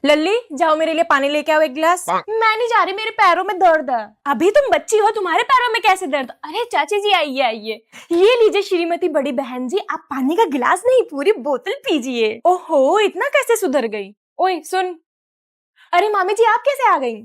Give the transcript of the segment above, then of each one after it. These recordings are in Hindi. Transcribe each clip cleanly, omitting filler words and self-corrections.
लल्ली जाओ मेरे लिए पानी लेके आओ एक गिलास। मैं नहीं जा रही, मेरे पैरों में दर्द है। अभी तुम बच्ची हो, तुम्हारे पैरों में कैसे दर्द? अरे चाची जी आइए आइए, ये लीजिए श्रीमती बड़ी बहन जी, आप पानी का गिलास नहीं पूरी बोतल पीजिए। ओहो इतना कैसे सुधर गई। ओए सुन, अरे मामी जी आप कैसे आ गई?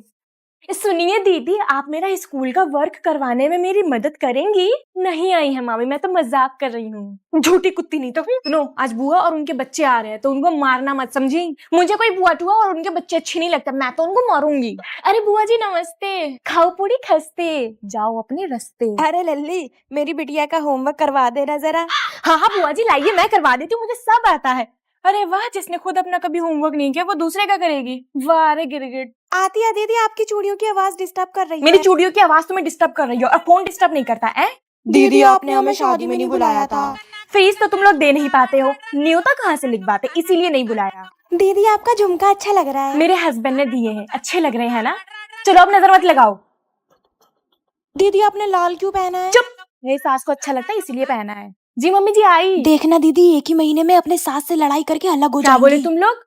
सुनिए दीदी, आप मेरा स्कूल का वर्क करवाने में मेरी मदद करेंगी? नहीं आई है मामी, मैं तो मजाक कर रही हूँ। झूठी कुत्ती नहीं तो। सुनो, आज बुआ और उनके बच्चे आ रहे हैं तो उनको मारना मत, समझी? मुझे कोई बुआ टुआ और उनके बच्चे अच्छे नहीं लगते, मैं तो उनको मारूंगी। अरे बुआ जी नमस्ते, खाओ पूरी खस्ते, जाओ अपने रास्ते। अरे लल्ली, मेरी बिटिया का होमवर्क करवा देना जरा। हाँ हाँ बुआ जी लाइए, मैं करवा देती हूँ, मुझे सब आता है। अरे वाह, जिसने खुद अपना कभी होमवर्क नहीं किया वो दूसरे का करेगी। वाह रे गिरगिट। आती है दीदी, आपकी चूड़ियों की आवाज डिस्टर्ब कर रही है। मेरी चूड़ियों की आवाज तुम्हें डिस्टर्ब कर रही हो और फोन डिस्टर्ब नहीं करता है? दीदी आपने हमें शादी में नहीं बुलाया था। फीस तो तुम लोग दे नहीं पाते हो, न्योता कहाँ से लिखवाते, इसीलिए नहीं बुलाया। दीदी आपका झुमका अच्छा लग रहा है। मेरे हस्बैंड ने दिए हैं, अच्छे लग रहे हैं ना? चलो अब नजर मत लगाओ। दीदी आपने लाल क्यों पहना है? चुप, मेरी सास को अच्छा लगता है इसीलिए पहना है। जी मम्मी जी आई। देखना दीदी, एक ही महीने में अपने सास से लड़ाई करके अलग हो क्या जाएंगी। बोले तुम लोग?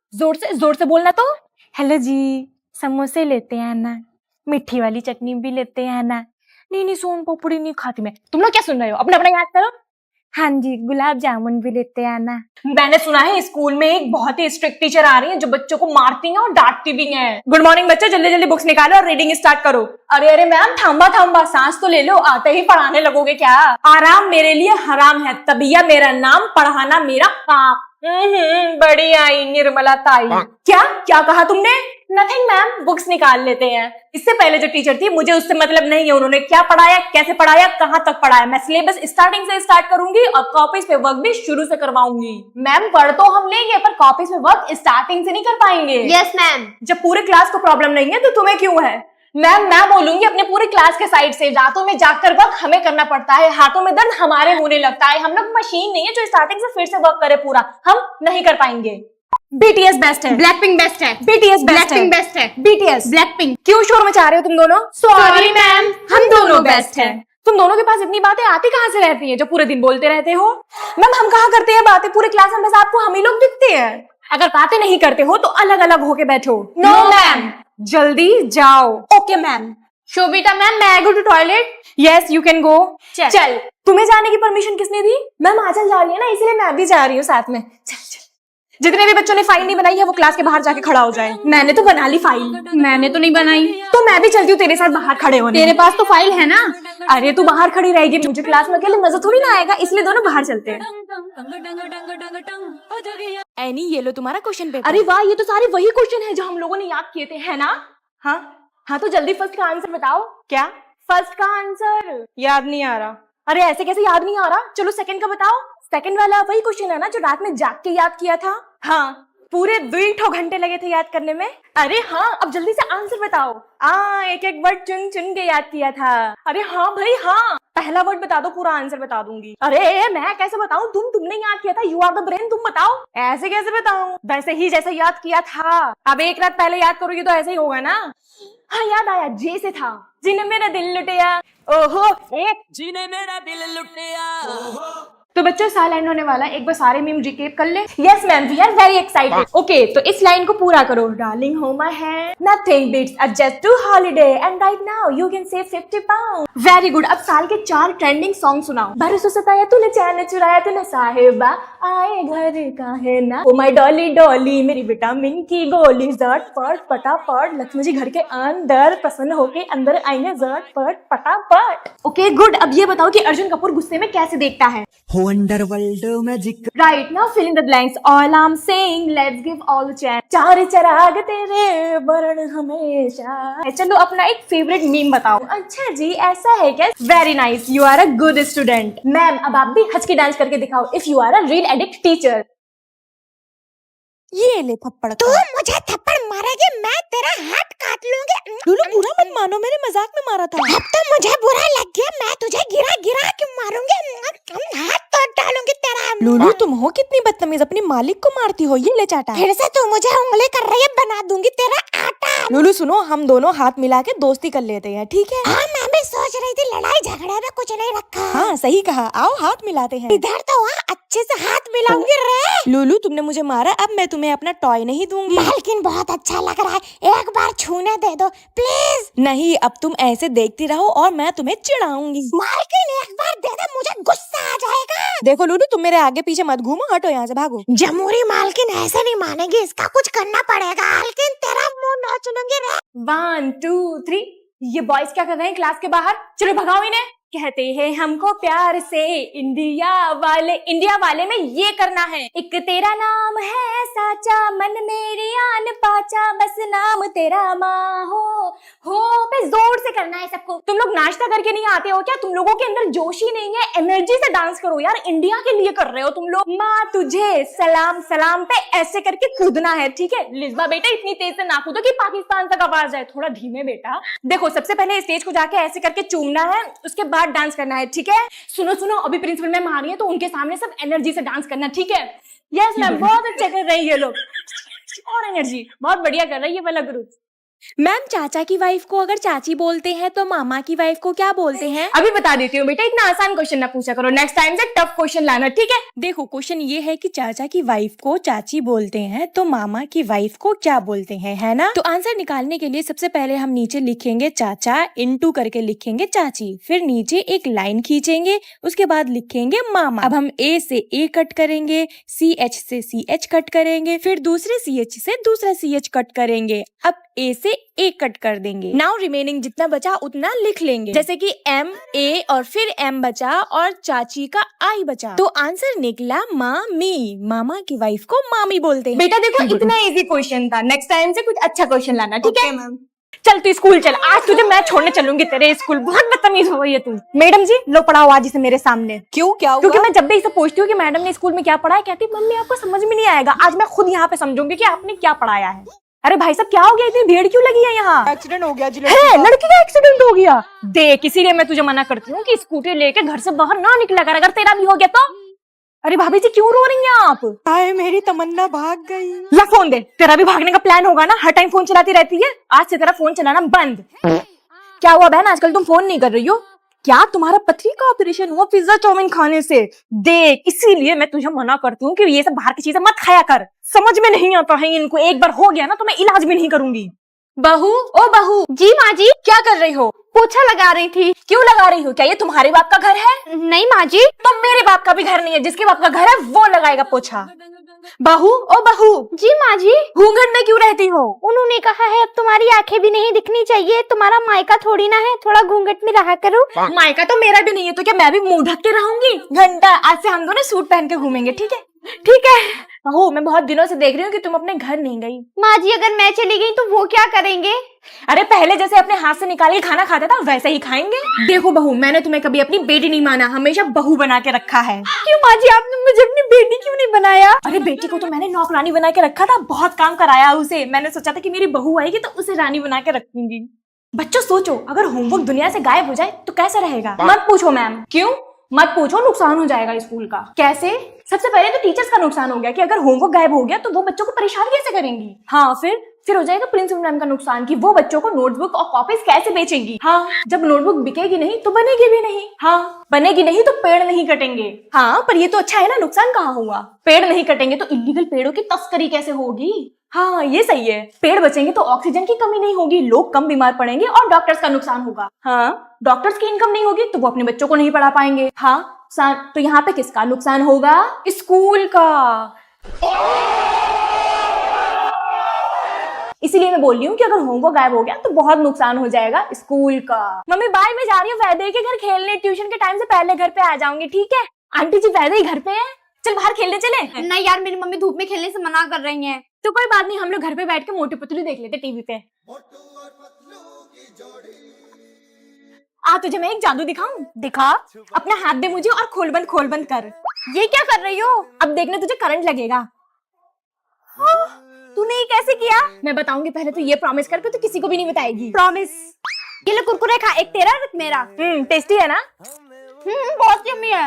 जोर से बोलना तो। हेलो जी, समोसे लेते हैं ना? मीठी वाली चटनी भी लेते हैं ना? नहीं नहीं सोन पापड़ी नहीं खाती मैं। तुम लोग क्या सुन रहे हो, अपना अपना याद करो। हाँ जी, गुलाब जामुन भी लेते हैं ना? मैंने सुना है स्कूल में एक बहुत ही स्ट्रिक्ट टीचर आ रही है जो बच्चों को मारती हैं और डांटती भी हैं। गुड मॉर्निंग बच्चों, जल्दी जल्दी बुक्स निकालो और रीडिंग स्टार्ट करो। अरे अरे मैम थांबा थांबा, सांस तो ले लो, आते ही पढ़ाने लगोगे क्या? आराम मेरे लिए हराम है, तबिया मेरा नाम, पढ़ाना मेरा काम। बड़ी आई निर्मला ताई। क्या क्या कहा तुमने? नथिंग मैम, बुक्स निकाल लेते हैं। इससे पहले जो टीचर थी मुझे उससे मतलब नहीं है, उन्होंने क्या पढ़ाया, कैसे पढ़ाया, कहाँ तक पढ़ाया। मैं सिलेबस स्टार्टिंग से स्टार्ट करूंगी और कॉपीज पे वर्क भी शुरू से करवाऊंगी। मैम पढ़ तो हम लेंगे पर कॉपीज पे वर्क स्टार्टिंग से नहीं कर पाएंगे। Yes ma'am. जब पूरे क्लास को प्रॉब्लम नहीं है तो तुम्हें क्यों है? मैम मैं बोलूंगी अपने पूरी क्लास के साइड से, रातों में जागकर वर्क हमें करना पड़ता है, हाथों में दर्द हमारे होने लगता है, हम लोग मशीन नहीं है जो स्टार्टिंग से फिर से वर्क करे पूरा, हम नहीं कर पाएंगे। बीटीएस बेस्ट है, ब्लैकपिंक बेस्ट है, बीटीएस बेस्ट है, ब्लैकपिंक बेस्ट है, बीटीएस। ब्लैकपिंक। क्यों शोर मचा रहे हो तुम दोनों? सॉरी मैम, हम दोनों बेस्ट हैं। तुम दोनों के पास इतनी बातें आती कहाँ से रहती हैं जो पूरे दिन बोलते रहते हो? मैम हम कहाँ करते हैं बातें, पूरे क्लास में बस आपको हम ही लोग दिखते हैं। अगर बातें नहीं करते हो तो अलग अलग होके बैठो। No ma'am. जल्दी जाओ। Okay ma'am. शोभिता मैम, मैं go to toilet. Yes you can go. चल, तुम्हें जाने की परमिशन किसने दी? मैम आंचल जा रही है ना, इसलिए मैं भी जा रही हूँ साथ में। चल चल। जितने भी बच्चों ने फाइल नहीं बनाई है वो क्लास के बाहर जाके खड़ा हो जाए। मैंने तो बना ली फाइल। मैंने तो नहीं बनाई। तो मैं भी चलती हूँ तेरे साथ बाहर खड़े होने। तेरे पास तो फाइल है ना। अरे तू बाहर खड़ी रहेगी, मुझे क्लास में अकेले मजा थोड़ी ना आएगा, इसलिए दोनों बाहर चलते हैं। एनी ये लो तुम्हारा क्वेश्चन पेपर। अरे वाह, ये तो सारे वही क्वेश्चन है जो हम लोगों ने याद किए थे, है ना? हाँ हाँ, तो जल्दी फर्स्ट का आंसर बताओ। क्या? फर्स्ट का आंसर याद नहीं आ रहा। अरे ऐसे कैसे याद नहीं आ रहा? चलो सेकंड का बताओ। सेकंड वाला वही क्वेश्चन है ना जो रात में जाग के याद किया था? हाँ, पूरे 2 घंटे लगे थे याद करने में। अरे हाँ, अब जल्दी से आंसर बताओ। एक एक वर्ड चुन चुन के याद किया था। अरे हाँ भाई हाँ, पहला वर्ड बता दो, पूरा आंसर बता दूंगी। अरे मैं कैसे बताऊं, तुमने याद किया था, यू आर द ब्रेन, तुम बताओ। ऐसे कैसे बताऊं? वैसे ही जैसे याद किया था। अब एक रात पहले याद करोगी तो ऐसे ही होगा ना। हाँ याद आया, जे से था, जिन्हें मेरा दिल लुटिया। ओहो, एक जिन्हें मेरा दिल लुटिया। तो बच्चों साल एंड होने वाला, एक बार सारे मीम रिकेप कर ले। Yes ma'am, we are very excited. Okay, तो इस लाइन को पूरा करो। डार्लिंग हो my hand, nothing beats a just two holiday and right now you can save 50 pound. Very good. अब साल के 4 ट्रेंडिंग सॉन्ग सुनाओ। बरसों सताया तूने, चैन चुराया तूने, साहिबा आए घर का है ना, ओ माय डॉली डॉली, मेरी विटामिन की गोली, झटपट फटाफट, लक्ष्मी जी घर के अंदर प्रसन्न होके अंदर आएंगे, झटपट फटाफट। Okay good. अब ये बताओ कि अर्जुन कपूर गुस्से में कैसे देखता है? Underworld magic. Right now fill in the blanks. All I'm saying, let's give all the chance. चार चराग तेरे बरन हमेशा। चलो अपना एक फेवरेट मीम बताओ। अच्छा जी ऐसा है क्या? Very nice, you are a good student. Ma'am अब आप भी हंस के डांस करके दिखाओ if you are a real addict teacher. ये ले थप्पड़। तू मुझे थप्पड़ मारेगी, मैं तेरा हाथ काट लूंगी। लूलू बुरा मत मानो, मेरे मजाक में मारा था। अब तो मुझे बुरा लग गया, मैं तुझे गिरा गिरा के मारूंगी, हाथ तोड़ डालूंगी तेरा। लूलू तुम हो कितनी बदतमीज, अपनी मालिक को मारती हो। ये ले चाटा। फिर से तू मुझे उंगली कर रही है, बना दूंगी तेरा आटा। लुलु सुनो, हम दोनों हाथ मिला के दोस्ती कर लेते हैं, ठीक है? हाँ मैं भी सोच रही थी लड़ाई झगड़े में कुछ नहीं रखा। हाँ सही कहा, आओ हाथ मिलाते हैं। इधर तो वहाँ अच्छे से हाथ मिलाऊंगी रे। लुलु तुमने मुझे मारा, अब मैं तुम्हें अपना टॉय नहीं दूंगी। मालकिन बहुत अच्छा लग रहा है, एक बार छूने दे दो प्लीज। नहीं, अब तुम ऐसे देखती रहो और मैं तुम्हें चिढ़ाऊंगी। मालकिन एक बार दे दे, मुझे गुस्सा आ जाएगा। देखो लुलु, तुम मेरे आगे पीछे मत घूमो, हटो यहाँ से, भागो। जमूरी मालकिन ऐसे नहीं मानेगी, इसका कुछ करना पड़ेगा। मालकिन तेरा मुंह नोच लूंगी रे। 1 2 3। ये बॉयज क्या कर रहे हैं क्लास के बाहर? चलो भगाओ इन्हें। कहते हैं हमको प्यार से इंडिया वाले में ये करना है। एक तेरा नाम है साचा, मन मेरी आन पाचा, बस नाम तेरा माँ हो पे जोर से करना है सबको। तुम लोग नाश्ता करके नहीं आते हो क्या? तुम लोगों के अंदर जोश ही नहीं है? एनर्जी से डांस करो यार, इंडिया के लिए कर रहे हो तुम लोग। माँ तुझे सलाम, सलाम पे ऐसे करके कूदना है, ठीक है? लिस्बा बेटा इतनी तेज से ना कूदो कि पाकिस्तान तक आवाज जाए, थोड़ा धीमे बेटा। देखो सबसे पहले स्टेज को जाके ऐसे करके चूमना है, उसके बाद डांस करना है, ठीक है? सुनो सुनो, अभी प्रिंसिपल मैम आ रही है तो उनके सामने सब एनर्जी से डांस करना, ठीक है? यस मैम, बहुत अच्छा कर रही है लोग, और एनर्जी बहुत बढ़िया कर रही है ये वाला ग्रुप। मैम, चाचा की वाइफ को अगर चाची बोलते हैं तो मामा की वाइफ को क्या बोलते हैं? अभी बता देती हूँ बेटा, इतना आसान क्वेश्चन ना पूछा करो, नेक्स्ट टाइम से टफ क्वेश्चन लाना, ठीक है? देखो क्वेश्चन ये है कि चाचा की वाइफ को चाची बोलते हैं तो मामा की वाइफ को क्या बोलते हैं, है ना? तो आंसर निकालने के लिए सबसे पहले हम नीचे लिखेंगे चाचा, इनटू करके लिखेंगे चाची, फिर नीचे एक लाइन खींचेंगे, उसके बाद लिखेंगे मामा। अब हम ए से ए कट करेंगे, CH से CH कट करेंगे, फिर दूसरे CH से दूसरा CH कट करेंगे, अब ए से ए कट कर देंगे। नाउ रिमेनिंग जितना बचा उतना लिख लेंगे, जैसे कि M A और फिर M बचा और चाची का I बचा, तो आंसर निकला मामी। मामा की वाइफ को मामी बोलते हैं। बेटा देखो इतना इजी क्वेश्चन था, नेक्स्ट टाइम से कुछ अच्छा क्वेश्चन लाना, ठीक है मैम? चल तू स्कूल चल, आज तुझे मैं छोड़ने चलूंगी तेरे स्कूल। बहुत बदतमीज हो गई है तू। मैडम जी लो पढ़ाओ आज इसे मेरे सामने। क्यों, क्या हुआ? क्योंकि मैं जब भी इसे पूछती हूँ कि मैडम ने स्कूल में क्या पढ़ाया, कहती मम्मी आपको समझ में नहीं आएगा, आज मैं खुद यहाँ पे समझूंगी कि आपने क्या पढ़ाया है। अरे भाई साहब क्या हो गया, इतनी भीड़ क्यों लगी है यहाँ? एक्सीडेंट हो गया जी, लड़की का एक्सीडेंट हो गया। देख इसीलिए मैं तुझे मना करती हूँ कि स्कूटी लेके घर से बाहर ना निकला कर, अगर तेरा भी हो गया तो। अरे भाभी जी क्यों रो रही हैं आप? हाय मेरी तमन्ना भाग गई। ला फोन दे, तेरा भी भागने का प्लान होगा ना, हर टाइम फोन चलाती रहती है, आज से तेरा फोन चलाना बंद। क्या हुआ बहन, आजकल तुम फोन नहीं कर रही हो? क्या तुम्हारा पथरी का ऑपरेशन हुआ पिज्जा चाउमीन खाने से? देख इसीलिए मैं तुझे मना करती हूँ कि ये सब बाहर की चीजें मत खाया कर, समझ में नहीं आता है इनको, एक बार हो गया ना तो मैं इलाज भी नहीं करूंगी। बहू, ओ बहू। जी माँ जी। क्या कर रही हो? पोछा लगा रही थी। क्यों लगा रही हो? क्या ये तुम्हारे बाप का घर है? नहीं माँ जी। तो मेरे बाप का भी घर नहीं है, जिसके बाप का घर है वो लगाएगा पोछा। बहू, ओ बहू। जी माँ जी। घूंघट में क्यों रहती हो? उन्होंने कहा है अब तुम्हारी आंखें भी नहीं दिखनी चाहिए, तुम्हारा मायका थोड़ी ना है, थोड़ा घूंघट में रहा करो। मायका तो मेरा भी नहीं है, तो क्या मैं भी मुंह ढक के रहूंगी? घंटा, आज से हम दोनों सूट पहन के घूमेंगे, ठीक है? ठीक है। बहू मैं बहुत दिनों से देख रही हूँ कि तुम अपने घर नहीं गई। माँ जी अगर मैं चली गई तो वो क्या करेंगे? अरे पहले जैसे अपने हाथ से निकाल के खाना खाते था वैसे ही खाएंगे। देखो बहू, मैंने तुम्हें कभी अपनी बेटी नहीं माना, हमेशा बहू बना के रखा है। क्यों माँ जी, आपने मुझे अपनी बेटी क्यों नहीं बनाया? अरे बेटी को तो मैंने नौकरानी बना के रखा था, बहुत काम कराया उसे। मैंने सोचा था कि मेरी बहू आएगी तो उसे रानी बना के रखूंगी। बच्चों सोचो, अगर होमवर्क दुनिया से गायब हो जाए तो कैसा रहेगा? मत पूछो मैम। क्यों? मत पूछो, नुकसान हो जाएगा स्कूल का। कैसे? सबसे पहले तो टीचर्स का नुकसान हो गया कि अगर होमवर्क गायब हो गया तो वो बच्चों को परेशान कैसे करेंगी। हाँ फिर हो जाएगा प्रिंसिपल मैम का नुकसान कि वो बच्चों को नोटबुक और कॉपीज कैसे बेचेंगी। हाँ, जब नोटबुक बिकेगी नहीं तो बनेगी भी नहीं। हाँ, बनेगी नहीं तो पेड़ नहीं कटेंगे। हाँ, पर ये तो अच्छा है ना, नुकसान कहाँ हुआ? पेड़ नहीं कटेंगे तो इलीगल पेड़ों की तस्करी कैसे होगी? हाँ ये सही है, पेड़ बचेंगे तो ऑक्सीजन की कमी नहीं होगी, लोग कम बीमार पड़ेंगे और डॉक्टर्स का नुकसान होगा। हाँ, डॉक्टर्स की इनकम नहीं होगी तो वो अपने बच्चों को नहीं पढ़ा पाएंगे। हाँ तो यहाँ पे किसका नुकसान होगा? स्कूल का। इसीलिए मैं बोल रही हूँ कि अगर होमवर्क गायब हो गया तो बहुत नुकसान हो जाएगा स्कूल का। मम्मी बाय, मैं जा रही हूँ वैदे के घर खेलने, ट्यूशन के टाइम से पहले घर पे आ जाऊंगी, ठीक है? आंटी जी वैदे ही घर पे है, चल बाहर खेलने चले। नहीं यार, मेरी मम्मी धूप में खेलने से मना कर रही हैं। तो कोई बात नहीं, हम लोग घर पे बैठ के मोटू पतलू देख लेते टीवी पे। तुझे मैं एक जादू दिखाऊं? दिखा। अपना हाथ दे मुझे और खोल बंद कर। ये क्या कर रही हो? अब देखना तुझे करंट लगेगा। तूने ये कैसे किया? मैं बताऊंगी, पहले तो ये प्रॉमिस कर कि तू किसी को भी नहीं बताएगी। प्रॉमिस। ये ले कुरकुरे खा, एक तेरा एक मेरा। टेस्टी है ना? बहुत यम्मी है।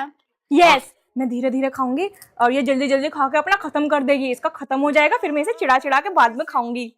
यस, मैं धीरे धीरे खाऊंगी और ये जल्दी जल्दी खा के अपना खत्म कर देगी। इसका खत्म हो जाएगा, फिर मैं इसे चिड़ा चिड़ा के बाद में खाऊंगी।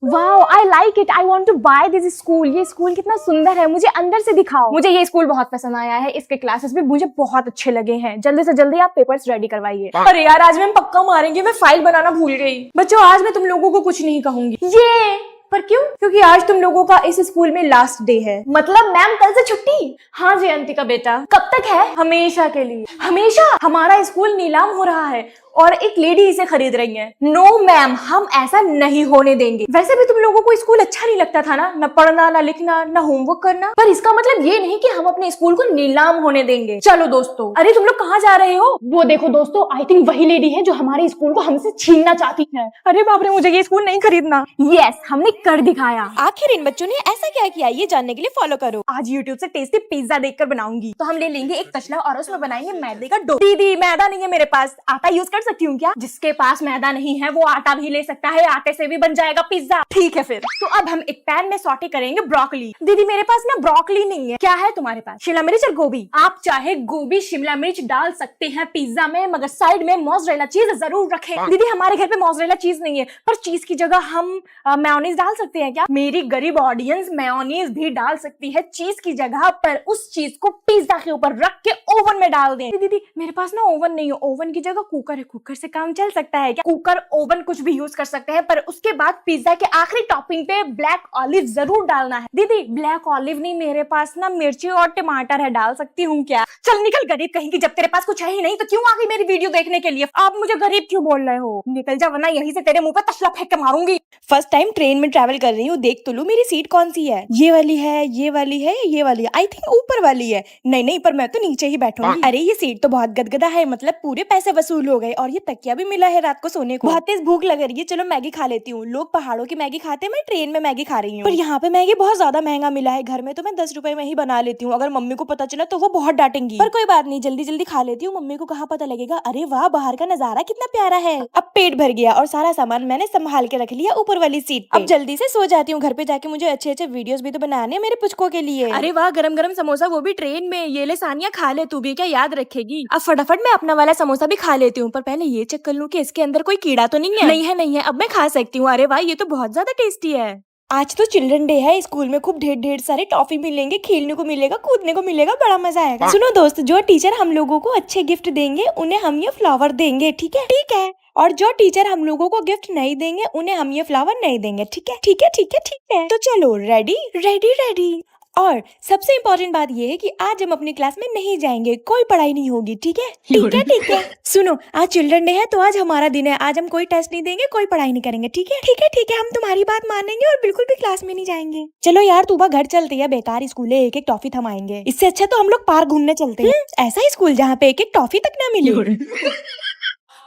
Wow, I like it, I want to buy this school. ये स्कूल कितना सुंदर है, मुझे अंदर से दिखाओ। मुझे ये स्कूल बहुत पसंद आया है, इसके क्लासेस भी मुझे बहुत अच्छे लगे हैं। जल्दी से जल्दी आप पेपर्स रेडी करवाइए। अरे यार, आज मैम पक्का मारेंगे, मैं फाइल बनाना भूल गई। बच्चों, आज मैं तुम लोगों को कुछ नहीं कहूंगी। ये पर क्यों? क्योंकि आज तुम लोगों का इस स्कूल में लास्ट डे है। मतलब मैम कल से छुट्टी? हाँ जयंती का बेटा। कब तक है? हमेशा के लिए। हमेशा? हमारा स्कूल नीलाम हो रहा है और एक लेडी इसे खरीद रही है। नो मैम, हम ऐसा नहीं होने देंगे। वैसे भी तुम लोगों को स्कूल अच्छा नहीं लगता था ना, न पढ़ना, न लिखना, न होमवर्क करना। पर इसका मतलब ये नहीं कि हम अपने स्कूल को नीलाम होने देंगे। चलो दोस्तों। अरे तुम लोग कहाँ जा रहे हो? वो देखो दोस्तों, आई थिंक वही लेडी है जो हमारे स्कूल को हमसे छीनना चाहती है। अरे बाप रे, मुझे ये स्कूल नहीं खरीदना। यस, हमने कर दिखाया। आखिर इन बच्चों ने ऐसा क्या किया, ये जानने के लिए फॉलो करो। आज YouTube से टेस्टी पिज्जा देखकर बनाऊंगी। तो हम ले लेंगे एक तसला और उसमें बनाएंगे मैदे का डो। दीदी, मैदा नहीं है मेरे पास, आटा यूज कर सकती हूँ क्या? जिसके पास मैदा नहीं है वो आटा भी ले सकता है, आटे से भी बन जाएगा पिज्जा। ठीक है फिर। तो अब हम एक पैन में सौटे करेंगे ब्रोकली। दीदी मेरे पास ना ब्रोकली नहीं है। क्या है तुम्हारे पास? शिमला मिर्च और गोभी। आप चाहे गोभी शिमला मिर्च डाल सकते हैं पिज्जा में, मगर साइड में मोज़रेला चीज जरूर रखें। दीदी हमारे घर पे मोज़रेला चीज नहीं है, पर चीज की जगह हम मेयोनीज डाल सकते हैं क्या? मेरी गरीब ऑडियंस मेयोनीज भी डाल सकती है चीज की जगह, पर उस चीज को पिज्जा के ऊपर रख के ओवन में डाल दें। दीदी मेरे पास ना ओवन नहीं है, ओवन की जगह कुकर है, कुकर से काम चल सकता है क्या? कुकर, ओवन कुछ भी यूज कर सकते हैं, पर उसके बाद पिज्जा के आखिरी टॉपिंग पे ब्लैक ऑलिव जरूर डालना है। दीदी ब्लैक ऑलिव नहीं, मेरे पास ना मिर्ची और टमाटर है, डाल सकती हूँ क्या? चल निकल गरीब कहीं की, जब तेरे पास कुछ है ही नहीं तो क्यों आ गई मेरी वीडियो देखने के लिए? आप मुझे गरीब क्यों बोल रहे हो? निकल जा, वरना यहीं से तेरे मुंह पे तसला फेंक के मारूंगी। फर्स्ट टाइम ट्रेन में ट्रैवल कर रही हूँ, देख तो लो मेरी सीट कौन सी है। ये वाली है, ये वाली है, ये वाली है। आई थिंक ऊपर वाली है। नहीं, पर मैं तो नीचे ही बैठूंगी। अरे ये सीट तो बहुत गदगदा है, मतलब पूरे पैसे वसूल हो गए। और ये तकिया भी मिला है रात को सोने को। बहुत तेज भूख लग रही है, चलो मैगी खा लेती हूँ। लोग पहाड़ों की मैगी खाते हैं, मैं ट्रेन में मैगी खा रही हूँ। पर यहाँ पे मैगी बहुत ज्यादा महंगा मिला है। घर में तो मैं 10 रुपए में ही बना लेती हूँ। अगर मम्मी को पता चला तो वो बहुत डांटेंगी, पर कोई बात नहीं, जल्दी जल्दी खा लेती हूँ। मम्मी को कहाँ पता लगेगा। अरे वाह, बाहर का नजारा कितना प्यारा है। अब पेट भर गया और सारा सामान मैंने संभाल के रख लिया ऊपर वाली सीट पे। अब जल्दी से सो जाती हूँ। घर पे जाके मुझे अच्छे अच्छे वीडियोस भी तो बनाने हैं मेरे पुचकों के लिए। अरे वाह, गरम गरम समोसा, वो भी ट्रेन में। ये ले सानिया, खा ले तू भी, क्या याद रखेगी? अब फटाफट मैं अपना वाला समोसा भी खा लेती हूँ, पर पहले ये चेक कर लूँ कि इसके अंदर कोई कीड़ा तो नहीं है। नहीं है, अब मैं खा सकती हूँ। अरे वाह, ये तो बहुत ज्यादा टेस्टी है। आज तो चिल्ड्रन डे है, स्कूल में खूब ढेर सारे टॉफी मिलेंगे, खेलने को मिलेगा, कूदने को मिलेगा, बड़ा मजा आएगा। सुनो दोस्त, जो टीचर हम लोगों को अच्छे गिफ्ट देंगे उन्हें हम ये फ्लावर देंगे, ठीक है? ठीक है। और जो टीचर हम लोगों को गिफ्ट नहीं देंगे उन्हें हम ये फ्लावर नहीं देंगे, ठीक है? ठीक है, ठीक है, ठीक है। तो चलो, रेडी रेडी रेडी। और सबसे इम्पोर्टेंट बात ये है कि आज हम अपनी क्लास में नहीं जाएंगे, कोई पढ़ाई नहीं होगी, ठीक है? ठीक है, ठीक है। सुनो, आज चिल्ड्रन डे है तो आज हमारा दिन है। आज हम कोई टेस्ट नहीं देंगे, कोई पढ़ाई नहीं करेंगे, ठीक है? ठीक है, ठीक है, हम तुम्हारी बात मानेंगे और बिल्कुल भी क्लास में नहीं जाएंगे। चलो यार, तू घर चलती है, बेकार स्कूल है, एक एक टॉफी थमाएंगे। इससे अच्छा तो हम लोग पार्क घूमने चलते हैं। ऐसा स्कूल जहाँ पे एक एक टॉफी तक ना मिले।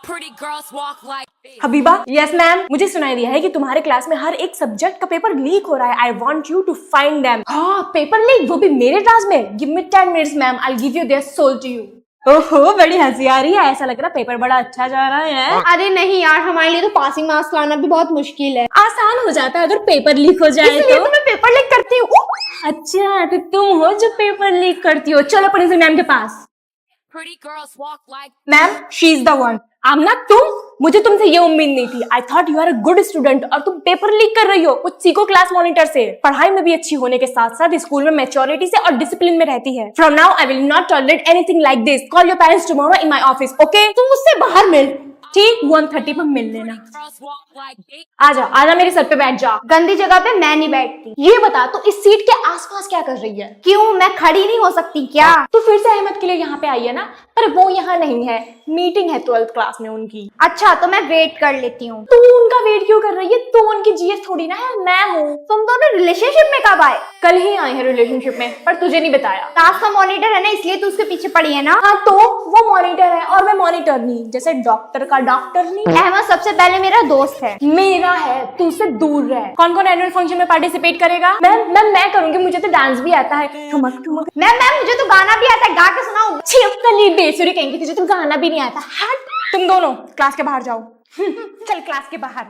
Pretty girls walk like this. Habiba, yes ma'am, मुझे सुनाई दिया है कि तुम्हारे क्लास में हर एक सब्जेक्ट का पेपर लीक हो रहा है। I want you to find them. हाँ, पेपर लीक, वो भी मेरे क्लास में। Give me 10 minutes ma'am, I give you their soul to you. ओहो, बड़ी हंसी आ रही है, ऐसा लग रहा है पेपर बड़ा अच्छा जा रहा है। अरे नहीं यार, हमारे लिए तो पासिंग मार्क्स लाना भी बहुत मुश्किल है। आसान हो जाता है अगर पेपर लीक हो जाए इसलिए तो। तो मैं पेपर लीक करती हूँ। अच्छा, तो तुम हो जो पेपर लीक करती हो। चलो प्रिंसिपल मैम के पास। Pretty girls walk like ma'am, she is the one. Aamna, तुम? मुझे तुमसे ये उम्मीद नहीं थी। I thought you are a good student और तुम पेपर लीक कर रही हो। कुछ सीखो क्लास मॉनिटर से। पढ़ाई में भी अच्छी होने के साथ साथ स्कूल में मैच्योरिटी से और डिसिप्लिन में रहती है। From now I will not tolerate anything like this. Call your parents tomorrow in my office, okay? तुम मुझसे बाहर मिल, ठीक? 1:30 पर मिल लेना। girls walk like this. आजा मेरे सर पे बैठ जा। गंदी जगह पे मैं नहीं बैठती। ये बता, तो इस सीट के आसपास क्या कर रही है? क्यों, मैं खड़ी नहीं हो सकती क्या? तो फिर से अहमद के लिए यहाँ पे आई है ना, पर वो यहाँ नहीं है, मीटिंग है 12th क्लास में उनकी। अच्छा, तो मैं वेट कर लेती हूँ। तू उनका वेट क्यों कर रही है? तू उनकी जीएस थोड़ी ना है, मैं हूँ। तुम दोनों रिलेशनशिप में कब आए? कल ही आए हैं रिलेशनशिप में, पर तुझे नहीं बताया। क्लास का मॉनिटर है ना, इसलिए तू उसके पीछे पड़ी है ना। हाँ, तो वो मॉनिटर है और मैं मॉनिटर नहीं, जैसे डॉक्टर का डॉक्टर नहीं। अहमद सबसे पहले मेरा दोस्त है। मेरा है, तू उससे दूर रह। कौन कौन एनुअल फंक्शन में पार्टिसिपेट करेगा? मैं करूंगी, मुझे तो डांस भी आता है। ठुमक ठुमक। मैम मुझे तो गाना भी आता है, गा के सुनाऊं? छिपकली बेसुरी कहेंगे, तुझे तो गाना भी नहीं आता। हट, तुम दोनों क्लास के बाहर जाओ। चल क्लास के बाहर।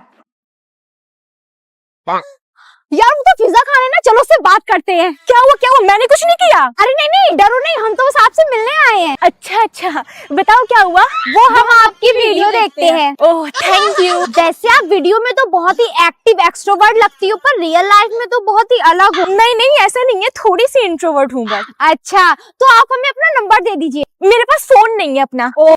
यार वो तो पिज्जा खाने ना, चलो उससे बात करते हैं। क्या हुआ मैंने कुछ नहीं किया। अरे नहीं नहीं डरो नहीं, हम तो बस आपसे मिलने आए हैं। अच्छा बताओ क्या हुआ। वो हम आपकी वीडियो देखते हैं। Oh thank you. वैसे आप वीडियो में तो बहुत ही एक्टिव एक्सट्रोवर्ट लगती हो, पर रियल लाइफ में तो बहुत ही अलग हो। नहीं ऐसा नहीं है, थोड़ी सी इंट्रोवर्ट हूँ बस। अच्छा तो आप हमें अपना नंबर दे दीजिए। मेरे पास फोन नहीं है अपना।